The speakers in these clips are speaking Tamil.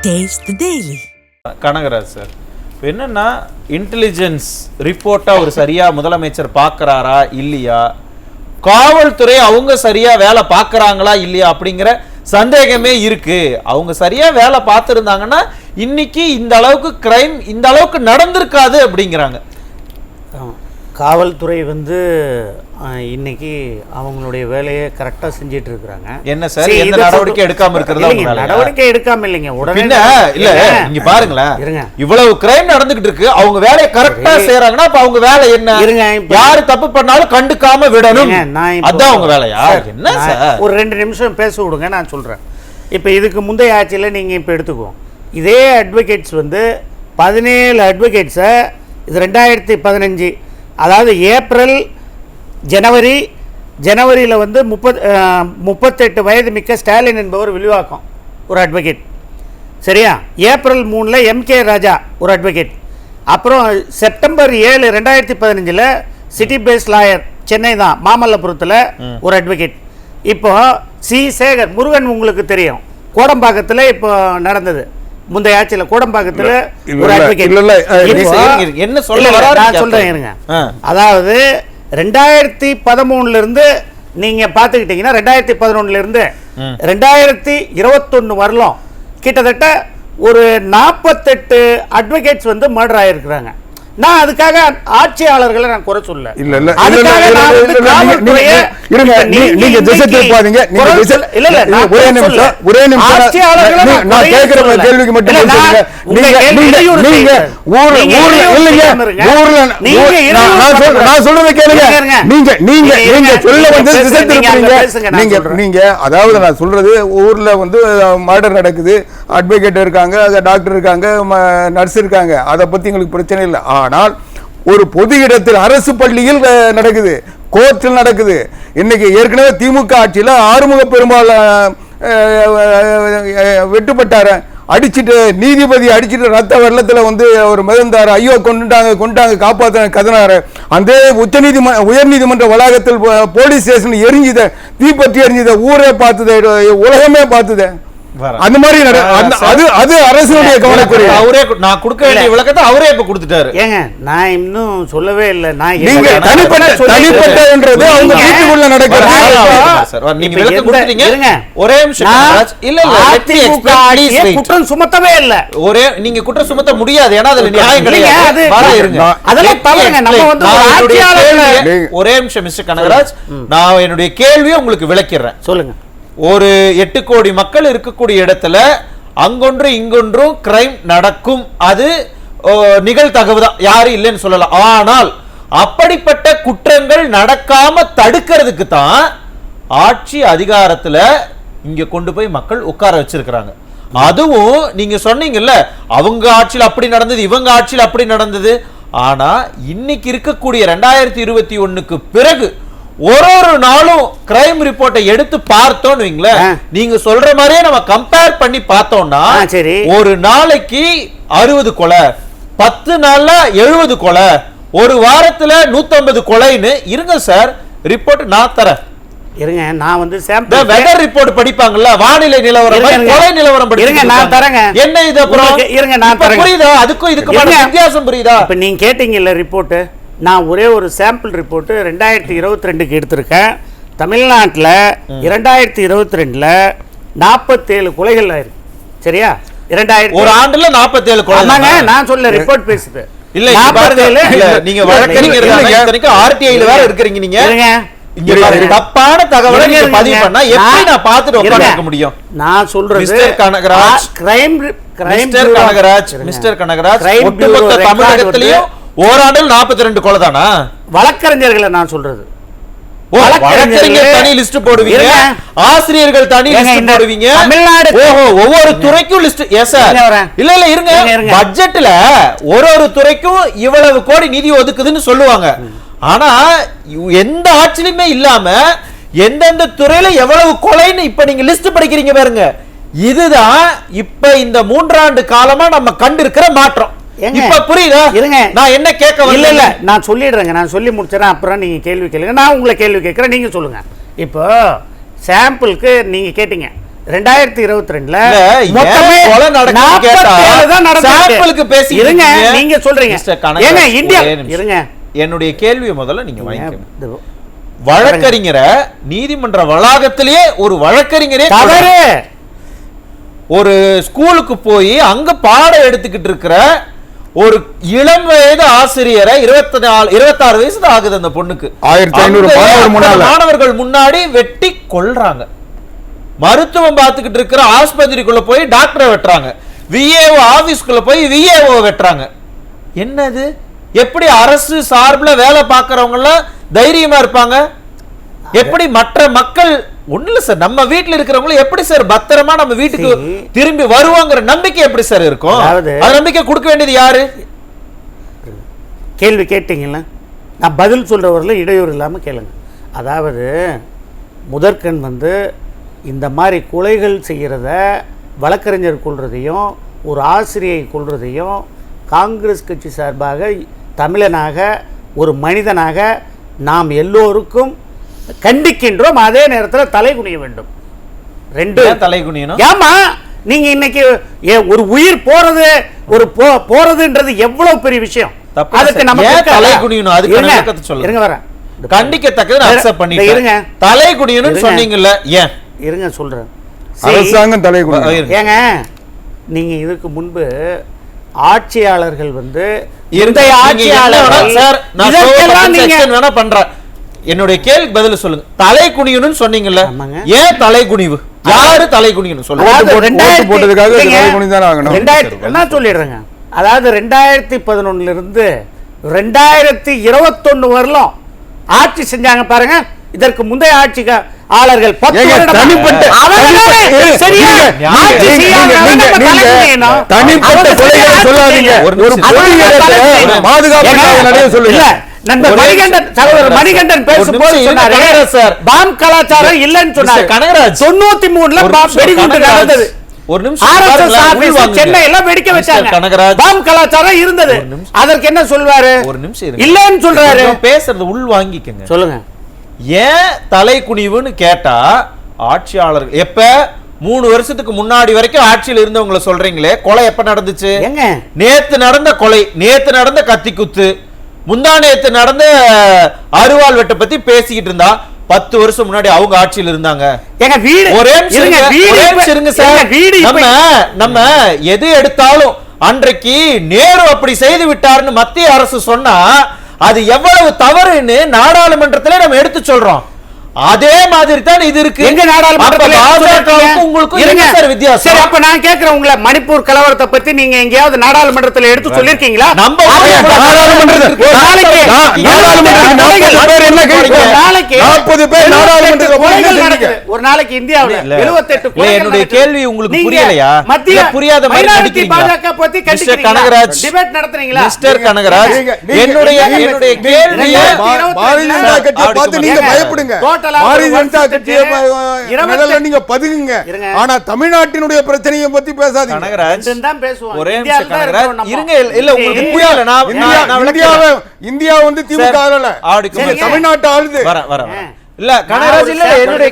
Taste the Daily. Kanagaraj sir, என்னன்னா இன்டெலிஜென்ஸ் ரிப்போர்ட்டா ஒரு சரியா முதலமைச்சர் பார்க்கறாரா இல்லையா, காவல்துறை அவங்க சரியா வேலை பார்க்கறாங்களா இல்லையா அப்படிங்கிற சந்தேகமே இருக்கு. அவங்க சரியா வேலை பார்த்துருந்தாங்கன்னா இன்னைக்கு இந்த அளவுக்கு கிரைம் இந்த அளவுக்கு நடந்திருக்காது அப்படிங்கிறாங்க. காவல்துறை இன்னைக்கு அவங்களுடைய வேலையை கரெக்டாக செஞ்சிட்டு இருக்கிறாங்க. என்ன சார், எந்த நடவடிக்கை எடுக்காம இருக்கிறதா? நடவடிக்கை எடுக்காம இல்லைங்க, உடனே இல்ல இங்க பாருங்களேன், இவ்வளவு கிரைம் நடந்துகிட்டு இருக்கு, அவங்க வேலையை கரெக்டா செய்யறாங்கன்னா அப்ப அவங்க வேலை என்ன? யாரு தப்பு பண்ணாலும் கண்டுக்காம விடணும், அதான் அவங்க வேலையா? என்ன சார், ஒரு 2 நிமிஷம் பேச விடுங்க, நான் சொல்றேன். இப்போ இதுக்கு முந்தைய ஆட்சியில் நீங்க இப்போ எடுத்துக்குவோம், இதே அட்வொகேட்ஸ் 17 அட்வொகேட்ஸை இது 2015, அதாவது ஏப்ரல் ஜனவரியில் 38 வயது மிக்க ஸ்டாலின் என்பவர் விரிவாக்கம் ஒரு அட்வொகேட், சரியா? ஏப்ரல் 3 MK ராஜா ஒரு அட்வொகேட். அப்புறம் September 7 2015 city base lawyer, Chennai தான், மாமல்லபுரத்தில் ஒரு அட்வொகேட். இப்போ சி சேகர் முருகன் உங்களுக்கு தெரியும், கோடம்பாக்கத்தில் இப்போ நடந்தது, முந்தைய ஆட்சியில் கோடம்பாக்கத்தில் ஒரு அட்வொகேட். என்ன சொல்ல நான் சொல்றேன் இருங்க. அதாவது 2013 இருந்து நீங்க பாத்துக்கிட்டீங்கன்னா 2011 இருந்து 2021 வரலாம் கிட்டத்தட்ட ஒரு 48 அட்வொகேட்ஸ் மர்டர் ஆயிருக்கிறாங்க. நான் அதுக்காக ஆட்சியாளர்களை நான் குறை சொல்ல, அதாவது நான் சொல்றது, ஊர்ல மர்டர் நடக்குது, அட்வொகேட் இருக்காங்க, டாக்டர் இருக்காங்க, நர்ஸ் இருக்காங்க, அதை பத்தி எங்களுக்கு பிரச்சனை இல்லை. ஆனால் ஒரு பொது இடத்தில், அரசு பள்ளியில் நடக்குது, கோர்ட்டில் நடக்குது. இன்னைக்கு ஏற்கனவே திமுக ஆட்சியில் ஆறுமுக பெருமாள் வெட்டுப்பட்டார, அடிச்சுட்டு நீதிபதி அடிச்சுட்டு ரத்த வெள்ளத்தில் ஒரு மிதந்தாரு, ஐயோ கொண்டாங்க காப்பாற்ற கதனாரு. அந்த உயர்நீதிமன்ற வளாகத்தில் போலீஸ் ஸ்டேஷன் எரிஞ்சுத, தீப்பற்றி எரிஞ்சுத, ஊரே பார்த்தது, உலகமே பார்த்தது. அந்த மாதிரி அது அரசுடைய கவனக்குரிய. அவரே நான் கொடுக்க வேண்டிய விளக்கத்தை அவரே இப்ப கொடுத்துட்டாரு. ஏங்க நான் இன்னும் சொல்லவே இல்லை, நான் நீங்க தனிப்பட்டன்றது அவங்க வீட்டுக்குள்ள நடக்கிறது. நீங்க விளக்கம் கொடுத்தீங்க, ஒரே நிமிஷம். இல்ல இல்ல, குற்றம் சுமத்தவே இல்ல, ஒரே நீங்க குற்றம் சுமத்த முடியாது, ஏன்னா அதுல நியாயம் கிடையாது. அதெல்லாம் தவறுங்க. நம்ம ஒரே நிமிஷம் மிஸ்டர் கனகராஜ், நான் என்னுடைய கேள்வியை உங்களுக்கு விளக்கிறேன், சொல்லுங்க. ஒரு 8 கோடி மக்கள் இருக்கக்கூடிய இடத்துல அங்கொன்று இங்கொன்றும் கிரைம் நடக்கும், அது நிகழ்தகவு தான், யாரும் இல்லைன்னு சொல்லலாம். ஆனால் அப்படிப்பட்ட குற்றங்கள் நடக்காம தடுக்கிறதுக்கு தான் ஆட்சி அதிகாரத்துல இங்க கொண்டு போய் மக்கள் உட்கார வச்சிருக்கிறாங்க. அதுவும் நீங்க சொன்னீங்கல்ல, அவங்க ஆட்சியில் அப்படி நடந்தது, இவங்க ஆட்சியில் அப்படி நடந்தது. ஆனா இன்னைக்கு இருக்கக்கூடிய 2021க்கு பிறகு ஒரு நாளும் கிரைம் ரிப்போர்ட்டை எடுத்து பார்த்தோம்னு வைங்களேன், நீங்க சொல்ற மாதிரியே நம்ம கம்பேர் பண்ணி பார்த்தோம்னா, ஒரு நாளைக்கு 60 கொலை, 10 நாள்ல 70 கொலை, ஒரு வாரத்துல 150 கொலைன்னு இருங்க சார். ரிப்போர்ட் நான் தரேன் இருங்க. நான் சாம்பிள் வெதர் ரிப்போர்ட் படிப்பாங்கல்ல, வானிலை நிலவரம், கொலை நிலவரம் படிங்க, நான் தரேங்க. என்ன இது அப்புறம் இருங்க, நான் தரேன். புரியுதா? அதுக்கும் இதுக்கு வித்தியாசம் புரியுதா? இப்ப நீங்க கேட்டீங்கல்ல ரிப்போர்ட், நான் ஒரே ஒரு சாம்பிள் ரிப்போர்ட் 2022க்கு எடுத்திருக்கேன். தமிழ்நாட்டில் 2022 47 கொலைகள் ஆயிருக்கு, சரியா? 2000 ஒரு ஆண்டுல 47 கொலை. நான் சொல்ல ரிப்போர்ட் பேசுது. இல்ல நீங்க வழக்கறிஞர் ஆர்டிஐல வேற இருக்கீங்க, நீங்க தப்பான தகவலை நீங்க பதிவு பண்ணா எப்படி நான் பார்த்துட்டு உட்கார்ந்திருக்க முடியும்? நான் சொல்றது மிஸ்டர் கனகராஜ், மிஸ்டர் கனகராஜ் ஒட்டுமொத்த தமிழகத்திலேயும் ஓராண்டில் 42 கொலை தானா? வழக்கறிஞர்களை நான் சொல்றது. வழக்கறிஞர் தனி லிஸ்ட் போடுவீங்க, ஆசிரியர்கள் தனி லிஸ்ட் போடுவீங்க, தமிழ்நாடு ஒவ்வொரு துறைக்கும் லிஸ்ட். எஸ் சார், இல்ல இல்ல இருங்க, பட்ஜெட்ல ஒரு துறைக்கும் இவ்வளவு கோடி நிதி ஒதுக்குதுன்னு சொல்லுவாங்க. ஆனா எந்த ஆட்சியிலுமே இல்லாம எந்தெந்த துறையில எவ்வளவு கொலைன்னு இப்ப நீங்க லிஸ்ட் படிக்கிறீங்க பாருங்க. இதுதான் இப்ப இந்த 3 ஆண்டு காலமா நம்ம கண்டிருக்கிற மாற்றம். இப்ப புரியுதா? இருங்க, நான் என்ன கேட்க இல்ல இல்ல நான் சொல்லிடுறேங்க, நான் சொல்லி முடிச்சறேன், அப்புறம் நீங்க கேள்வி கேளுங்க, நான் உங்களை கேள்வி கேட்கறேன், நீங்க சொல்லுங்க. இப்போ சாம்பிளுக்கு நீங்க கேட்டீங்க 2022ல இல்ல, மொத்தமே ஏன் கொலை நடக்குதுன்னு கேட்டா, 47 தான் நடந்திருக்கு. சாம்பிளுக்கு பேசிட்டு இருங்க, இருக்கீங்க. நீங்க சொல்றீங்க. மிஸ்டர் கனகராஜ், ஏங்க இந்தியா ஒரே நிமிஷம். இருங்க. என்னுடைய கேள்வியை முதல்ல நீங்க வாங்கிக்கணும். இது வழக்கறிஞரை நீதிமன்ற வளாகத்திலேயே ஒரு வழக்கறிஞரே தவறு. ஒரு ஸ்கூலுக்கு போய் அங்க பாடம் எடுத்துக்கிட்டு இருக்கிற ஒரு இளம் வயது ஆசிரியரை 26 வயசு தான் ஆகுது அந்த பொண்ணுக்கு. 1500 மாணவர்கள் முன்னாடி வெட்டி கொல்றாங்க. மருத்துவம் பார்த்துக்கிட்டு இருக்கிற ஆஸ்பத்திரிக்குள்ள போய் டாக்டரை வெட்டுறாங்க. விஏஓ ஆபீஸ்க்குள்ள போய் விஏஓ வெட்டுறாங்க. என்னது? எப்படி அரசு சார்பில் வேலை பார்க்கறவங்க எல்லாம் தைரியமா இருப்பாங்க? எப்படி மற்ற மக்கள் ஒண்ணு இல்ல சார், நம்ம வீட்டுல இருக்கிறவங்களும் எப்படி சார் பத்திரமா நம்ம வீட்டுக்கு திரும்பி வருவாங்கிற நம்பிக்கை எப்படி சார் இருக்கும்? அந்த நம்பிக்கை கொடுக்க வேண்டியது யாரு? கேள்வி கேட்டீங்களா? நான் பதில் சொல்றவர்கள் இடையூறு இல்லாம கேளுங்க. அதாவது முதற்கண் இந்த மாதிரி கொலைகள் செய்கிறத, வழக்கறிஞர் கொள்றதையும் ஒரு ஆசிரியை கொள்றதையும் காங்கிரஸ் கட்சி சார்பாக தமிழனாக ஒரு மனிதனாக நாம் எல்லோருக்கும் கண்டிக்கின்றோம். அதே நேரத்தில் தலை குனிய வேண்டும். ரெண்டு தலை குனியணும். ஏமா நீங்க இன்னைக்கு ஒரு உயிர் போறது ஒரு போறதுன்றது எவ்வளவு பெரிய விஷயம். அதுக்கு நம்ம தலை குனியணும். அதுக்கு விளக்கத்தை சொல்லுங்க. இருங்க வரேன். கண்டிக்கத்தக்கது அக்செப்ட் பண்ணிட்டேன். இருங்க, தலை குனியணும்னு சொன்னீங்கல்ல, ஏன்? இருங்க சொல்றேன். அரசாங்கம் தலை குனியும். ஏங்க நீங்க இதுக்கு முன்பு ஆட்சியாளர்கள் இருந்த ஆட்சியாளர் சார், நான் வேணா பண்றேன். என்னுடைய கேள்விக்கு பதில் சொல்லுங்க. தலை குனியணும்னு சொன்னீங்கல்ல, ஏன் தலை குனிவு? யாரு தலை குனியணும் சொல்லுங்க. போட்டதுக்காக தலை குனிதான் ஆகணும். 2000 சொல்லிடுறேங்க. அதாவது 2011 இருந்து 2021 வரலும் ஆட்சி செஞ்சாங்க பாருங்க. இதற்கு முந்தைய ஆட்சியாளர்கள் தனிப்பட்ட மணிகண்டன் பேசும்போது பாம் கலாச்சாரம் இல்லைன்னு சொன்னாரு. 93ல வெடிகுண்டு நடந்தது. ஒரு நிமிஷம், சென்னையில வெடிக்க வச்சாங்க. பாம் கலாச்சாரம் இருந்தது. அதற்கு என்ன சொல்வாரு? ஒரு நிமிஷம் இல்லன்னு சொல்றாரு. பேசுறது உள் வாங்கிக்கங்க. சொல்லுங்க. ஏன் தலை குனிவுன்னு கேட்டா, ஆட்சியாளர்கள் எப்ப 3 வருஷத்துக்கு முன்னாடி வரைக்கும் ஆட்சியில் இருந்தவங்களை சொல்றீங்களே, கொலை எப்ப நடந்துச்சு? நேத்து நடந்த கொலை, நேத்து நடந்த கத்தி குத்து, முந்தா நேத்து நடந்த அருவாள் வெட்ட பத்தி பேசிக்கிட்டு இருந்தா 10 வருஷம் முன்னாடி அவங்க ஆட்சியில் இருந்தாங்க. நம்ம எது எடுத்தாலும் அன்றைக்கு நேரு அப்படி செய்து விட்டாருன்னு மத்திய அரசு சொன்னா அது எவ்வளவு தவறுன்னு நாடாளுமன்றத்திலே நம்ம எடுத்து சொல்றோம். அதே மாதிரி தான் இது இருக்கு. எங்க நாடாளுமன்றத்தில் உங்களுக்கு என்ன சார் வித்தியாசம்? சரி, அப்ப நான் கேக்குறேன், உங்களை மணிப்பூர் கலவரத்தை பத்தி நீங்க எங்கயாவது நாடாளுமன்றத்தில் எடுத்து சொல்லிருக்கீங்களா? நம்ம ஒரு நாளைக்கு இந்தியாவுல 78 என்னுடைய கேள்வி உங்களுக்கு புரியலையா? புரியாத மாதிரி நடிக்கிறீங்க. பாஜக பத்தி கனகராஜ் டிபேட் நடத்துறீங்களா? மிஸ்டர் கனகராஜ், என்னுடைய கேள்வியை பாரதிய ஜனதா கட்சியை பார்த்து நீங்க பயப்படுங்க. பாரதிய ஜனதா கட்சியை நீங்க பதுங்குங்க. ஆனா தமிழ்நாட்டினுடைய பிரச்சனையை பத்தி பேசாதீங்க. கனகராஜ் தான் பேசுவோம். ஒரே நிமிஷம் கனகராஜ் இருங்க. இல்ல உங்களுக்கு புரியல. இந்தியா திமுக ஆளல, தமிழ்நாட்டு ஆளுது. வர இல்ல கனகராஜ், இல்ல என்னுடைய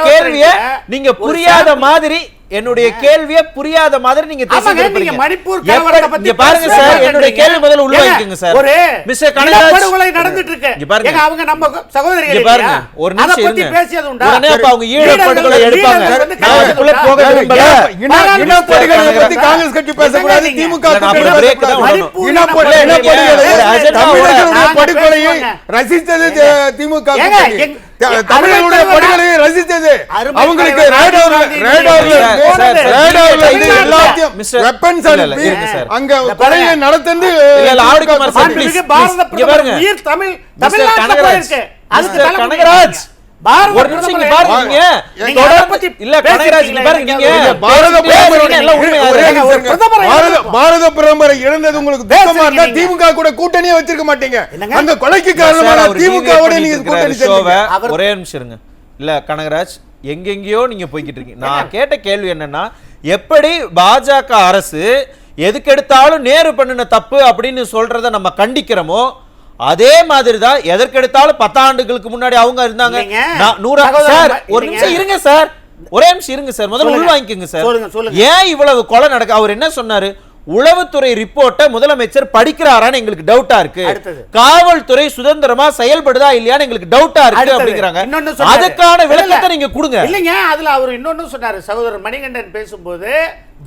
கேள்வியை நீங்க புரியாத மாதிரி, என்னுடைய கேள்வியை புரியாத மாதிரி நீங்க பேசுறீங்க. மணிப்பூர் கலவரத்தை பத்தி பாருங்க சார், என்னுடைய கேள்வி முதல்ல உள்ள வைக்குங்க சார். ஒரு மிஸ்டர் கனகராஜ், படுகொலை நடந்துட்டு இருக்கு. இங்க பாருங்க, அவங்க நம்ம சகோதரிகள் பாருங்க. ஒரு நிமிஷம் பத்தி பேசியது உண்டா? உடனே அப்ப அவங்க ஈழ படுகொலை எடுப்பாங்க. நான் அதுக்குள்ள போக விரும்பல. இன படுகொலை பத்தி காங்கிரஸ் கட்சி பேசக்கூடாது. திமுக படுகொலையை ரசித்தது திமுக. தமிழர்களுடைய படுகொலையை ரசித்தது அவங்களுக்கு. அங்க கொலையை நடந்து கனகராஜ் ஒரு நிமிஷம் இங்க பாருங்க. பாரத பிரதமரை இழந்தது உங்களுக்கு துக்கமா இருந்தா திமுக கூட கூட்டணியே வச்சிருக்க மாட்டீங்க. அந்த கொலைக்கு காரணமான திமுகவோட நீங்க கூட்டணி. ஒரே நிமிஷம் இருங்க. இல்ல கனகராஜ், எங்கெங்கயோ நீங்க போய்கிட்டு இருக்கீங்க. நான் கேட்ட கேள்வி என்னன்னா, எப்படி பாஜக அரசு எதுக்கு எடுத்தாலும் நேரு பண்ணின தப்பு அப்படின்னு சொல்றத நம்ம கண்டிக்கிறோமோ, அதே மாதிரி தான் எதற்கெடுத்தாலும் 10 ஆண்டுகளுக்கு முன்னாடி அவங்க இருந்தாங்க. சார் ஒரு நிமிஷம் இருங்க சார். ஒரே நிமிஷம் இருங்க சார், முதல்ல சொல்லுங்க. உள் வாங்கிக்கோங்க சார். சொல்லுங்க. ஏன் இவ்வளவு கொலை நடக்க? அவர் என்ன சொன்னாரு? உளவுத்துறை ரிப்போர்ட்டை முதலமைச்சர் படிக்கிறாரான்னு எங்களுக்கு டவுட்டா இருக்கு. அடுத்தது. காவல்துறை சுதந்திரமா செயல்படுதா இல்லையான்னு எங்களுக்கு டவுட்டா இருக்கு அடுத்தது. அப்படிங்கறாங்க. இன்னொன்னு சொன்னாரு. அதுக்கான விளக்கத்தை இல்ல. நீங்க கொடுங்க. இல்லைங்க, அதுல அவர் இன்னொன்னு சொன்னாரு. சகோதரர் மணிகண்டன் பேசும்போது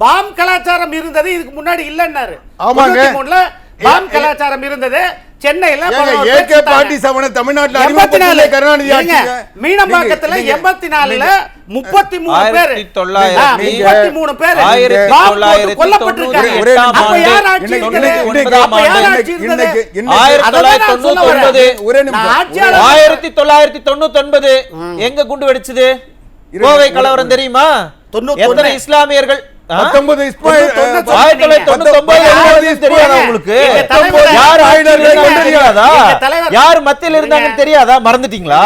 பாம் கலாச்சாரம் இருந்தது, இதுக்கு முன்னாடி இல்லன்னாரு. ஆமாங்க. 93ல பாம் கலாச்சாரம் இருந்தது. சென்னையில AK 47 தமிழ்நாட்டுல அறிமுகப்படுத்திய கருணாநிதி ஆட்சிங்க. மீனம்பாக்கத்துல 84ல 33 பேர் 1933 பேர் கொல்லப்பட்டிருக்காங்க. அப்ப யார் ஆட்சி இருந்தது? அப்ப யார் ஆட்சி இருந்தது? 1999 எங்க குண்டு வெடிச்சது? கோவை கலவரம் தெரியுமா? எத்தனை இஸ்லாமியர்கள்? 19 தெரியாதா உங்களுக்கு? யார் யார் மத்தியில் இருந்தாங்கன்னு தெரியாதா? மறந்துட்டீங்களா?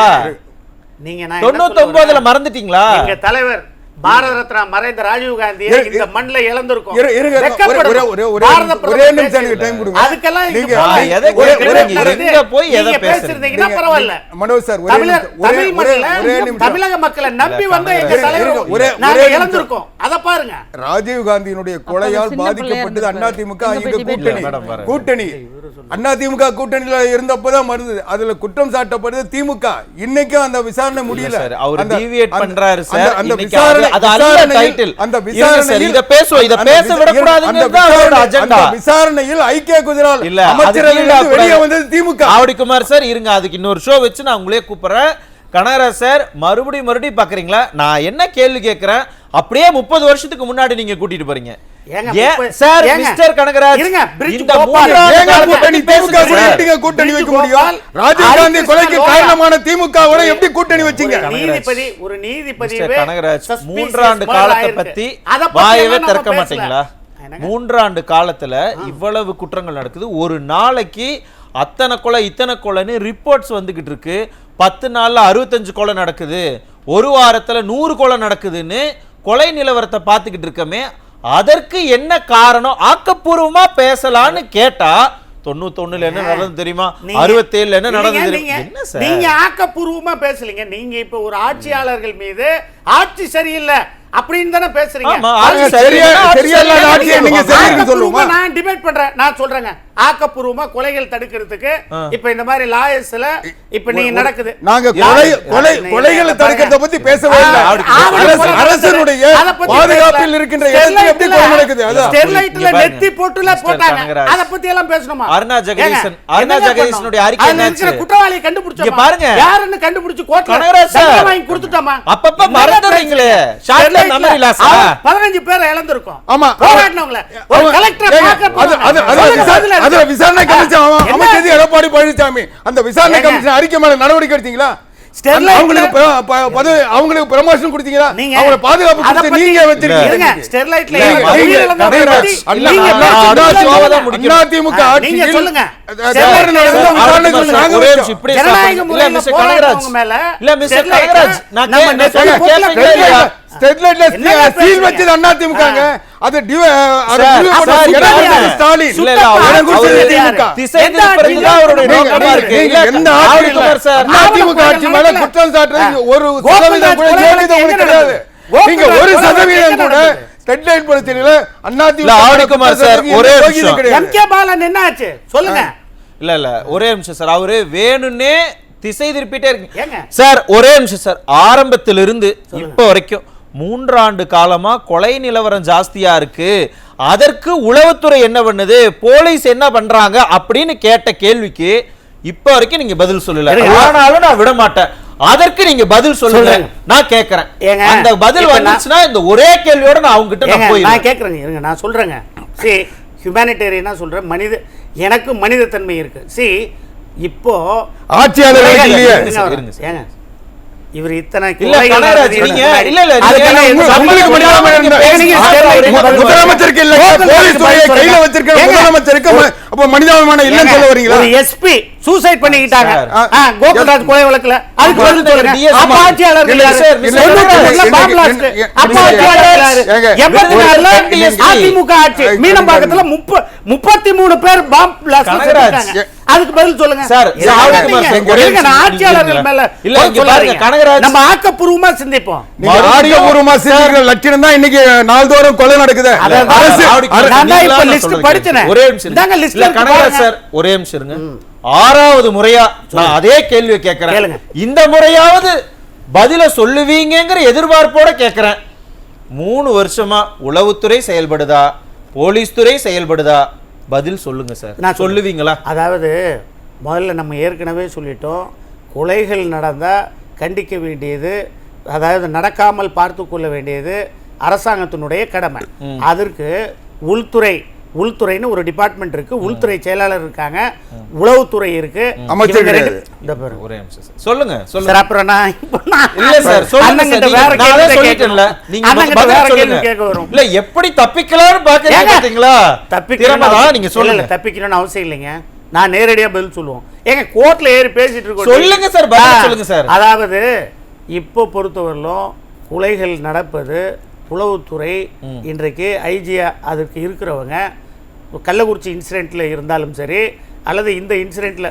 நீங்க 99ல மறந்துட்டீங்களா? எங்க தலைவர் பாரத ரத்னா மறைந்த ராஜீவ் காந்தி இந்த மண்ணில இழந்திருக்கும். ஒரே நிமிஷம் எனக்கு டைம் கொடுங்க. அதுக்கெல்லாம் நீங்க எங்க போய் எதை பேசுறீங்க? பரவாயில்ல. மனோஜ் சார் தமிழக மக்களை நம்பி வந்த எங்க தலைவர் இழந்திருக்கும். அத பாருங்க. ராஜீவ் காந்தியினுடைய கொலையால் பாதிக்கப்பட்டது அதிமுக. கூட்டணி அதிமுக கூட்டணியில இருந்தப்பதான் மருந்து அதுல குற்றம் சாட்டப்படுது திமுக. இன்னைக்கும் அந்த விசாரணை முடியல. அவர் டீவியேட் பண்றாரு சார். அந்த விசாரணை விசாரணையில் ஐக்கிய குஜரால் அமைச்சரவையில் வெளியே வந்தது திமுக. ஆவடி குமார் சார் இருங்க, அதுக்கு இன்னொரு ஷோ வச்சு நான் உங்களே கூப்பிடுறேன். கனகராஜ் சார் மறுபடியும் பாக்குறீங்களா? நான் என்ன கேள்வி கேட்கிறேன், அப்படியே 30 வருஷத்துக்கு முன்னாடி நீங்க கூட்டிட்டு போறீங்க சார். மிஸ்டர் கனகராஜ், கூட்டணி வைக்க முடியும்? ராஜீவ் காந்தி கொலைக்கு காரணமான திமுகவோட எப்படி கூட்டணி வச்சீங்க? ஒரு நீதிபதி கனகராஜ் 3 ஆண்டு காலத்தை பத்தி வாயவே திறக்க மாட்டீங்களா? 3 ஆண்டு காலத்துல இவ்வளவு குற்றங்கள் நடக்குது. ஒரு நாளைக்கு அத்தனை கொலை இத்தனை கொலைன்னு ரிப்போர்ட்ஸ் வந்துகிட்டு இருக்கு. 10 நாள்ல 65 கொலை நடக்குது, ஒரு வாரத்துல 100 கொலை நடக்குதுன்னு கொலை நிலவரத்தை பார்த்துக்கிட்டு இருக்கமே. அதற்கு என்ன காரணம்? ஆக்கப்பூர்வமா பேசலான்னு கேட்டா 91ல என்ன நடந்தது தெரியுமா? 67ல என்ன நடந்தது தெரியுமா? என்ன சார் நீங்க ஆக்கப்பூர்வமா பேசலீங்க. நீங்க இப்ப ஒரு ஆட்சியாளர்கள் மீது ஆட்சி சரியில்லை அப்படின்னு தானே பேசுறீங்க. நான் டிபேட் பண்றேன். நான் சொல்றேங்க, ஆக்கப்பூர்வமா கொலைகள் தடுக்கிறதுக்கு இப்ப இந்த மாதிரி லாயர்ஸ்ல இப்ப நீங்க நடக்குது. நாங்க கொலைகளை தடுக்கிறத பத்தி பேசவே இல்லை. அரசனுடைய பாதுகாப்பில் இருக்கின்ற இடத்துல எப்படி கொலை நடக்குது? ஸ்டெர்லைட்ல நெத்தி போட்டுல போட்டாங்க. அத பத்தி எல்லாம் பேசணுமா? அருணா ஜெகதீசனுடைய அறிக்கை என்னாச்சு? குற்றவாளியை கண்டுபிடிச்சோமா? பாருங்க, யாருன்னு கண்டுபிடிச்சு கோர்ட்ல வாங்கி கொடுத்துட்டோமா? அப்பப்ப மறந்துறீங்களே. 15 பேர் இழந்திருக்கும். ஆமா, போராடினவங்கள ஒரு கலெக்டர் அதுல விசாரணை கமிஷன் அமைச்சர் எடப்பாடி பழனிசாமி அந்த விசாரணை கமிஷன் அறிக்கை மேல நடவடிக்கை எடுத்தீங்களா? அவங்களுக்கு ப்ரமோஷன் கொடுத்தீங்களா? அவங்கள பாதுகாப்பு கொடுத்து நீங்க வச்சிருக்கீங்க. ஸ்டெர்லைட்ல அதிமுக நீங்க சொல்லுங்க. ஒரே நிமிஷம் சார், அவரு வேணும்னே திசை திருப்பிட்டே இருக்கு சார். ஒரே நிமிஷம் சார், ஆரம்பத்திலிருந்து இப்ப வரைக்கும் 3 ஆண்டு காலமா கொலை நிலவரம் ஜாஸ்தியா இருக்கு, அதற்கு உளவுத்துறை என்ன பண்ணுது, போலீஸ் என்ன பண்றாங்க அப்படின்னு கேட்ட கேள்விக்கு இப்ப வரைக்கும் நீங்க பதில் சொல்லல. ஆனாலும் நான் விட மாட்டேன். அதற்கு நீங்க பதில் சொல்லுங்க, நான் கேக்குறேன். அந்த பதில் வந்துச்சுன்னா இந்த ஒரே கேள்வியோட நான் அவங்க கிட்ட நான் கேக்குறேங்க. இருங்க, நான் சொல்றேங்க. சரி, ஹியூமனிடேரியனா சொல்றேன். எனக்கு மனித தன்மை இருக்கு. சரி, இப்போ ஆட்சியாளர்கள் இல்லையே. ஏங்க இவர் இத்தனை முதலமைச்சருக்கு இல்ல, போலீஸ் துறையை கையில வச்சிருக்கிற முதலமைச்சருக்கு அப்ப மனிதாபிமானம் இல்லன்னு சொல்ல வரீங்களா? ஒரு எஸ்பி சூசைட் பண்ணிக்கிட்டாங்க கோகுல்ராஜ் கொலை வழக்குல. அதுக்கு பதில் சொல்லுங்க. அப்ப ஆட்சியாளர்கள் அதிமுக ஆட்சி மீனம்பாக்கத்துல 33 பேர் பாம்பு பிளாஸ்ட்ல கனகராஜ். செத்துட்டாங்க. அதுக்கு பதில் சொல்லுங்க சார், நான் ஆட்சியாளர்கள் மேல இல்ல, இங்க பாருங்க, கனகராஜ். நம்ம ஆக்கப்பூர்வமா சிந்திப்போம். நீங்க ஆரியபூர்வமா சிந்திக்கிற லட்சணம் தான் இன்னைக்கு நாள்தோறும் கொலை நடக்குது. நான் தான் இப்ப லிஸ்ட் படிச்சேன். ஒரே நிமிஷம் இந்தாங்க லிஸ்ட்ல இல்ல, கனகராஜ் சார், ஒரே நிமிஷம் இருங்க. 6வது முறையா நான் அதே கேள்வி கேட்கிறேன். கேளுங்க. இந்த முறையாவது பதில சொல்லுவீங்கங்கிற எதிர்பார்ப்போட கேட்கிறேன். 3 வருஷமா உளவுத்துறை செயல்படுதா, போலீஸ் துறை செயல்படுதா? பதில் சொல்லுங்க சார். நான் சொல்லுவீங்களா? அதாவது முதல்ல நம்ம ஏற்கனவே சொல்லிட்டோம், கொலைகள் நடந்தால் கண்டிக்க வேண்டியது, அதாவது நடக்காமல் பார்த்து கொள்ள வேண்டியது அரசாங்கத்தினுடைய கடமை. அதற்கு உள்துறைன்னு ஒரு டிபார்ட்மெண்ட் இருக்கு, உள்துறை செயலாளர் இருக்காங்க, உளவுத்துறை இருக்கு, அமைச்சர் இந்த பாருங்க. ஒரே நிமிஷம் சார், சொல்லுங்க சொல்லுங்க. சார் அப்புறம் நான் இல்ல சார், சொல்லுங்க சார். வேற நான் கேள்வி சொல்லிட்டேன்ல, நீங்க பதில் சொல்லுங்க. கேட்க வரும். இல்ல, எப்படி தப்பிக்கலாம்னு பாக்குறீங்க பாத்தீங்களா? தப்பிக்கணும் நீங்க சொல்லுங்க. தப்பிக்கணும்னு அவசியம் இல்லைங்க, நான் நேரடியா பதில் சொல்லுவோம். ஏங்க கோர்ட்ல ஏறி பேசிட்டு இருக்கோம். சொல்லுங்க சார், பதில் சொல்லுங்க சார். அதாவது இப்போ பொறுத்தவரையிலும் கொலைகள் நடப்பது உளவுத்துறை இன்றைக்கு ஐஜியா அதுக்கு இருக்கிறவங்க, கள்ளக்குறிச்சி இன்சிடென்ட்ல இருந்தாலும் சரி அல்லது இந்த இன்சிடென்ட்ல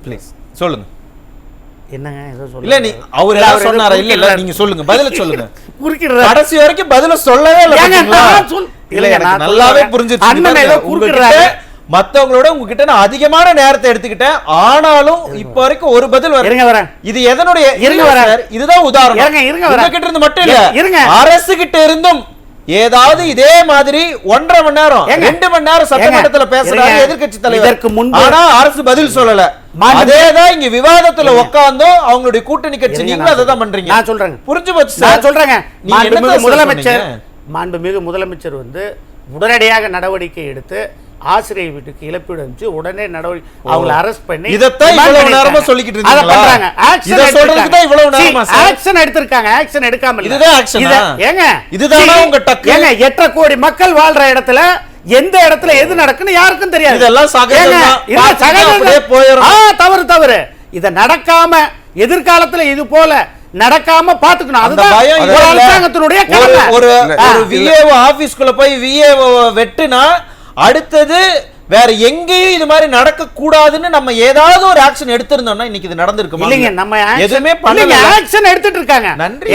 ப்ளீஸ் சொல்லுங்க. என்னங்க ஏதோ சொல்லுங்க. இல்ல, நீ அவர் ஏதாவது சொன்னாரா? இல்ல நீங்க சொல்லுங்க, பதில சொல்லுங்க. குறுக்கிடுற கடைசி வரைக்கும் பதில சொல்லவே இல்ல. இல்ல, எனக்கு நல்லாவே புரிஞ்சிருச்சு. அண்ணன் ஏதோ குறுக்கிடுறாரு. மத்தவங்களோட உங்ககிட்ட நான் அதிகமான நேரத்தை எடுத்துக்கிட்டேன், ஆனாலும் இப்ப வரைக்கும் ஒரு பதில் வரேன். இது எதனுடைய இதுதான் உதாரணம். உங்ககிட்ட இருந்து மட்டும் இல்ல, அரசு கிட்ட இருந்தும் ஏதாவது இதே மாதிரி 1.5 மணி நேரம் 2 மணி நேரம் சட்டமன்றத்துல பேசுறாரு எதிர்க்கட்சி தலைவர், ஆனா அரசு பதில் சொல்லல. அதேதான் இங்க விவாதத்துல உட்கார்ந்தோம் அவங்களுடைய கூட்டணி கட்சி, நீங்களும் அதை தான் பண்றீங்க. நான் சொல்றேன், புரிஞ்சு போச்சு சார். நான் சொல்றேங்க. முதலமைச்சர் மாண்புமிகு முதலமைச்சர் வந்து உடனடியாக நடவடிக்கை எடுத்து ஆசிரியர் வீட்டுக்கு இழப்பீடு அனுப்பிச்சு உடனே நடவடிக்கை அவங்களை அரெஸ்ட் பண்ணி இதத்தான் இவ்வளவு நேரமா சொல்லிக்கிட்டு இருந்தீங்களா? இத சொல்றதுக்கு தான் இவ்வளவு நேரமா சார் ஆக்ஷன் எடுத்திருக்காங்க. ஆக்ஷன் எடுக்காம இதுதான் ஆக்ஷன். ஏங்க இதுதானா உங்க டக்கு? ஏங்க 8 கோடி மக்கள் வாழ்ற இடத்துல எந்த இடத்துல எது நடக்குன்னு யாருக்கும் தெரியாது. இதெல்லாம் சகஜம் அப்படியே போயிடும். தவறு இத நடக்காம எதிர்காலத்துல இது போல நடக்காம பாத்துக்கணும். அதுதான் அரசாங்கத்தினுடைய கடமை. ஒரு விஏஓ ஆபீஸ்க்குள்ள போய் விஏஓ வெட்டுனா அடுத்தது வேற எங்கேயும் இது மாதிரி நடக்க கூடாதுன்னு நம்ம ஏதாவது ஒரு ஆக்ஷன் எடுத்திருந்தோம்னா இன்னைக்கு இது நடந்திருக்குமா? இல்லங்க, நம்ம எதுமே பண்ணல. ஆக்ஷன் எடுத்துட்டு இருக்காங்க. நன்றி.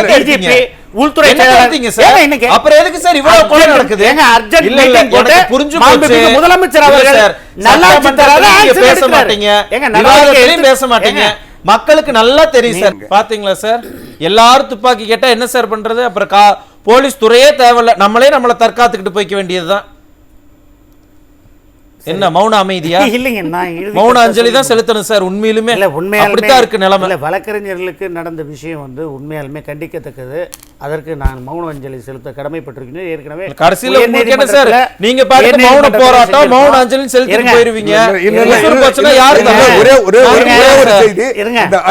டிஜிபி உள்துறை செயலாளர் அப்புறம் எதுக்கு சார் இவ்வளவு கொலை நடக்குது? ஏங்க அர்ஜென்ட் மீட்டிங் போட்டு புரிஞ்சு போச்சு. முதலமைச்சர் அவர்கள் நல்லா பேச மாட்டீங்க, விவாதத்திலயும் பேச மாட்டீங்க. மக்களுக்கு நல்லா தெரியும் சார். பாத்தீங்களா சார், எல்லாரும் துப்பாக்கி கேட்டா என்ன சார் பண்றது? அப்புறம் போலீஸ் துறையே தேவையில்ல, நம்மளை தற்காத்துக்கிட்டு போய்க்க வேண்டியதுதான். என்ன மௌன அமைதியா? இல்லைங்க, நான் மௌன அஞ்சலி தான் செலுத்தணும் சார். உண்மையிலுமே அப்படித்தான் இருக்கு நிலைமை. இல்ல, வழக்கறிஞர்களுக்கு நடந்த விஷயம் வந்து உண்மையாலுமே கண்டிக்கத்தக்கது. அதற்கு நான் மௌன அஞ்சலி செலுத்த கடமைப்பட்டிருக்கேன். ஏற்கனவே கடைசியில உங்களுக்கு என்ன சார், நீங்க பாட்டு மௌன போராட்டம் மௌன அஞ்சலி செலுத்தி போயிருவீங்க. ஒரு செய்தி,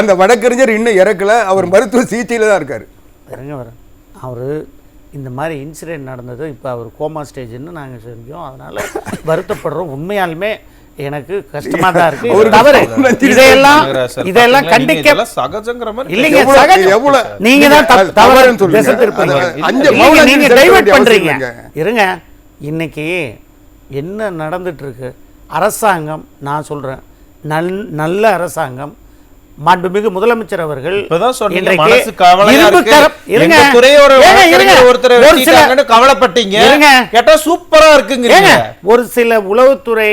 அந்த வழக்கறிஞர் இன்னும் இறக்கல, அவர் மருத்துவ சிகிச்சையில தான் இருக்காரு. அவரு இந்த மாதிரி இன்சிடென்ட் நடந்தது, இப்போ அவர் கோமா ஸ்டேஜ்னு நாங்கள் செஞ்சோம். அதனால வருத்தப்படுறோம். உண்மையாலுமே எனக்கு கஷ்டமா தான் இருக்கு. இதெல்லாம் கண்டிக்க சகஜங்கிற மாதிரி இல்லைங்க. நீங்க தான் தவறுன்னு சொல்லுங்க, நீங்க டைவர்ட் பண்றீங்க. இருங்க, இன்னைக்கு என்ன நடந்துட்டு இருக்கு? அரசாங்கம், நான் சொல்றேன், நல்ல அரசாங்கம், மாண்புமிகு முதலமைச்சர் அவர்கள் ஒரு சில உளவுத்துறை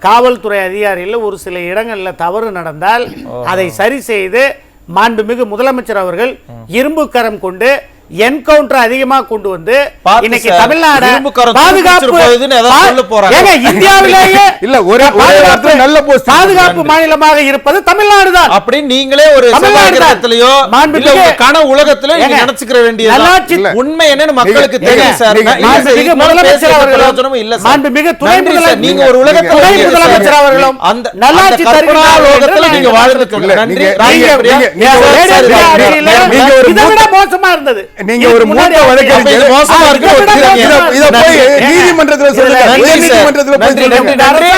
காவல்துறை அதிகாரிகள் ஒரு சில இடங்கள்ல தவறு நடந்தால் அதை சரி செய்து மாண்புமிகு முதலமைச்சர் அவர்கள் இரும்பு கரம் கொண்டு என்கவுண்டர் அதிகமா கொண்டு வந்து இன்னைக்கு தமிழ்நாடு இந்தியாவிலேயே இல்ல ஒரு நல்ல பாதுகாப்பு மாநிலமாக இருப்பது தமிழ்நாடு தான் அப்படின்னு நீங்களே ஒரு சமூகத்திலயோ கன உலகத்திலோ நினைச்சுக்கிற வேண்டியது உண்மை என்னன்னு மக்களுக்கு தெரியும் சார். முதலமைச்சர் அவர்களும் இல்ல மாண்புமிகு துணை முதலமைச்சர், நீங்க ஒரு உலகத்துல முதலமைச்சர் அவர்களும் அந்த நல்லாட்சி தருகிற உலகத்துல நீங்க வாழ்ந்துருக்கீங்க. நன்றி. இதை விட மோசமா இருந்தது. நீங்க ஒரு மூத்த வழக்கறிஞர், மோசமா இருக்கு, இத போய் நீதிமன்றத்துல சொல்லுங்க. நன்றி.